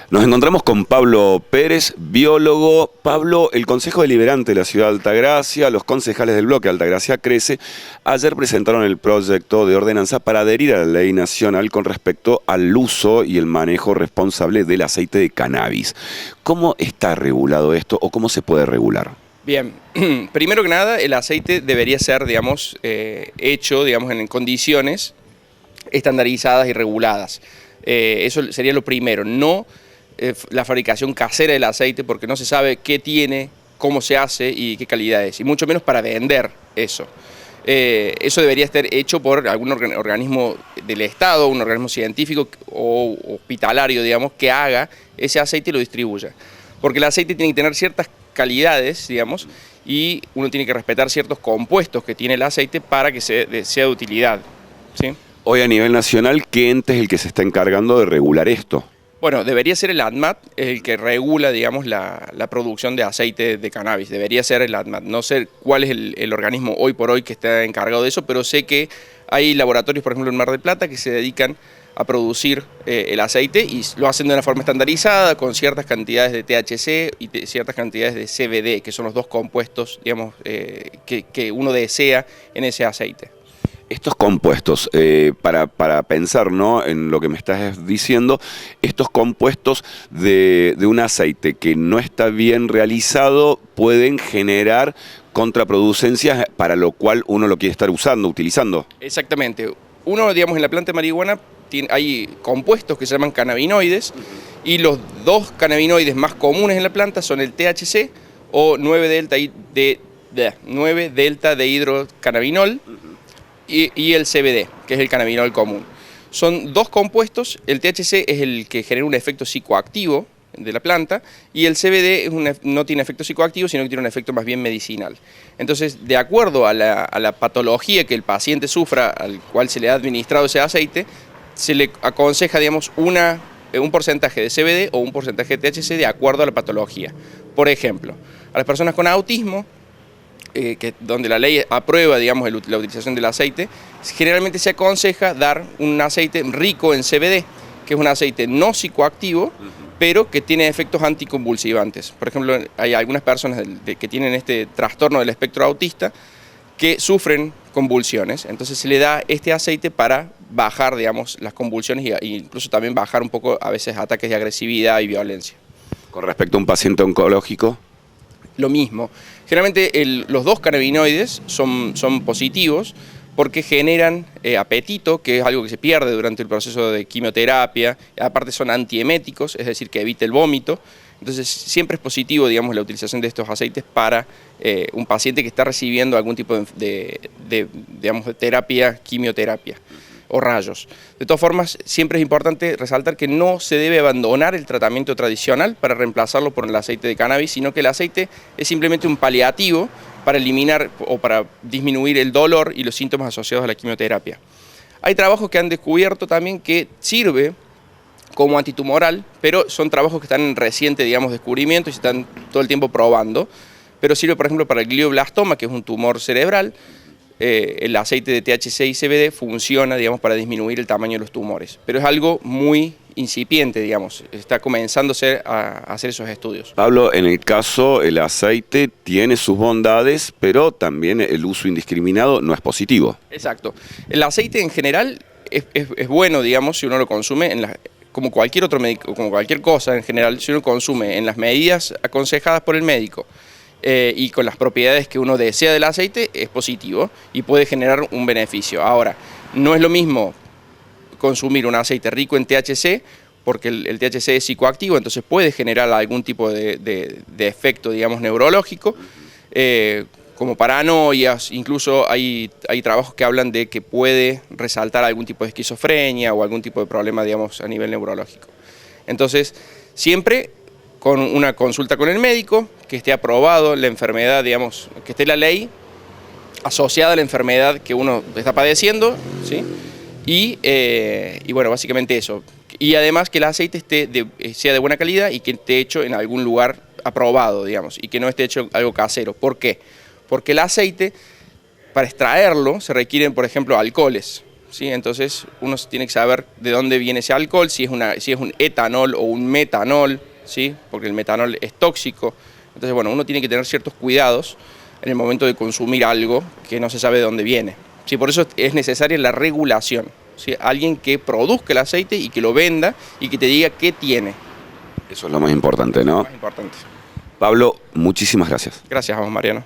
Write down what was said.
Nos encontramos con Pablo Pérez, biólogo. Pablo, el Consejo Deliberante de la Ciudad de Altagracia, los concejales del bloque Altagracia Crece, ayer presentaron el proyecto de ordenanza para adherir a la ley nacional con respecto al uso y el manejo responsable del aceite de cannabis. ¿Cómo está regulado esto o cómo se puede regular? Bien, primero que nada, el aceite debería ser, hecho, en condiciones estandarizadas y reguladas. Eso sería lo primero, no la fabricación casera del aceite, porque no se sabe qué tiene, cómo se hace y qué calidad es, y mucho menos para vender eso. Eso debería estar hecho por algún organismo del Estado, un organismo científico o hospitalario, que haga ese aceite y lo distribuya. Porque el aceite tiene que tener ciertas calidades, y uno tiene que respetar ciertos compuestos que tiene el aceite para que sea de utilidad, ¿sí? Hoy a nivel nacional, ¿qué ente es el que se está encargando de regular esto? Bueno, debería ser el ADMAT, el que regula, la producción de aceite de cannabis. Debería ser el ADMAT. No sé cuál es el organismo hoy por hoy que está encargado de eso, pero sé que hay laboratorios, por ejemplo, en Mar del Plata, que se dedican a producir el aceite y lo hacen de una forma estandarizada, con ciertas cantidades de THC y ciertas cantidades de CBD, que son los dos compuestos, que uno desea en ese aceite. Estos compuestos, para pensar, ¿no?, en lo que me estás diciendo, estos compuestos de un aceite que no está bien realizado pueden generar contraproducencias para lo cual uno lo quiere estar utilizando. Exactamente. Uno, en la planta de marihuana hay compuestos que se llaman cannabinoides, y los dos cannabinoides más comunes en la planta son el THC o 9-delta dehidrocannabinol, y el CBD, que es el cannabinol común. Son dos compuestos. El THC es el que genera un efecto psicoactivo de la planta, y el CBD no tiene efecto psicoactivo, sino que tiene un efecto más bien medicinal. Entonces, de acuerdo a la patología que el paciente sufra, al cual se le ha administrado ese aceite, se le aconseja, un porcentaje de CBD o un porcentaje de THC de acuerdo a la patología. Por ejemplo, a las personas con autismo, donde la ley aprueba, la utilización del aceite, generalmente se aconseja dar un aceite rico en CBD, que es un aceite no psicoactivo, pero que tiene efectos anticonvulsivantes. Por ejemplo, hay algunas personas que tienen este trastorno del espectro autista que sufren convulsiones, entonces se le da este aceite para bajar, las convulsiones e incluso también bajar un poco a veces ataques de agresividad y violencia. Con respecto a un paciente oncológico, lo mismo. Generalmente los dos cannabinoides son positivos porque generan apetito, que es algo que se pierde durante el proceso de quimioterapia. Aparte son antieméticos, es decir, que evita el vómito. Entonces siempre es positivo, la utilización de estos aceites para un paciente que está recibiendo algún tipo de terapia, quimioterapia o rayos. De todas formas, siempre es importante resaltar que no se debe abandonar el tratamiento tradicional para reemplazarlo por el aceite de cannabis, sino que el aceite es simplemente un paliativo para eliminar o para disminuir el dolor y los síntomas asociados a la quimioterapia. Hay trabajos que han descubierto también que sirve como antitumoral, pero son trabajos que están en reciente, descubrimiento y se están todo el tiempo probando, pero sirve, por ejemplo, para el glioblastoma, que es un tumor cerebral. El aceite de THC y CBD funciona, para disminuir el tamaño de los tumores, pero es algo muy incipiente, está comenzándose a hacer esos estudios. Pablo, en el caso, el aceite tiene sus bondades, pero también el uso indiscriminado no es positivo. Exacto. El aceite en general es bueno, si uno lo consume como cualquier otro médico, como cualquier cosa en general, si uno consume en las medidas aconsejadas por el médico, y con las propiedades que uno desea del aceite, es positivo y puede generar un beneficio. Ahora, no es lo mismo consumir un aceite rico en THC, porque el THC es psicoactivo, entonces puede generar algún tipo de efecto, neurológico, como paranoias. Incluso hay trabajos que hablan de que puede resaltar algún tipo de esquizofrenia o algún tipo de problema, a nivel neurológico. Entonces, siempre con una consulta con el médico, que esté aprobado la enfermedad, que esté la ley asociada a la enfermedad que uno está padeciendo, ¿sí? Y bueno, básicamente eso. Y además que el aceite sea de buena calidad y que esté hecho en algún lugar aprobado, y que no esté hecho algo casero. ¿Por qué? Porque el aceite, para extraerlo, se requieren, por ejemplo, alcoholes, ¿sí? Entonces uno tiene que saber de dónde viene ese alcohol, si es un etanol o un metanol, ¿sí? Porque el metanol es tóxico. Entonces, bueno, uno tiene que tener ciertos cuidados en el momento de consumir algo que no se sabe de dónde viene. ¿Sí? Por eso es necesaria la regulación, ¿sí? Alguien que produzca el aceite y que lo venda y que te diga qué tiene. Eso es lo más importante, ¿no? Lo más importante. Pablo, muchísimas gracias. Gracias a vos, Mariano.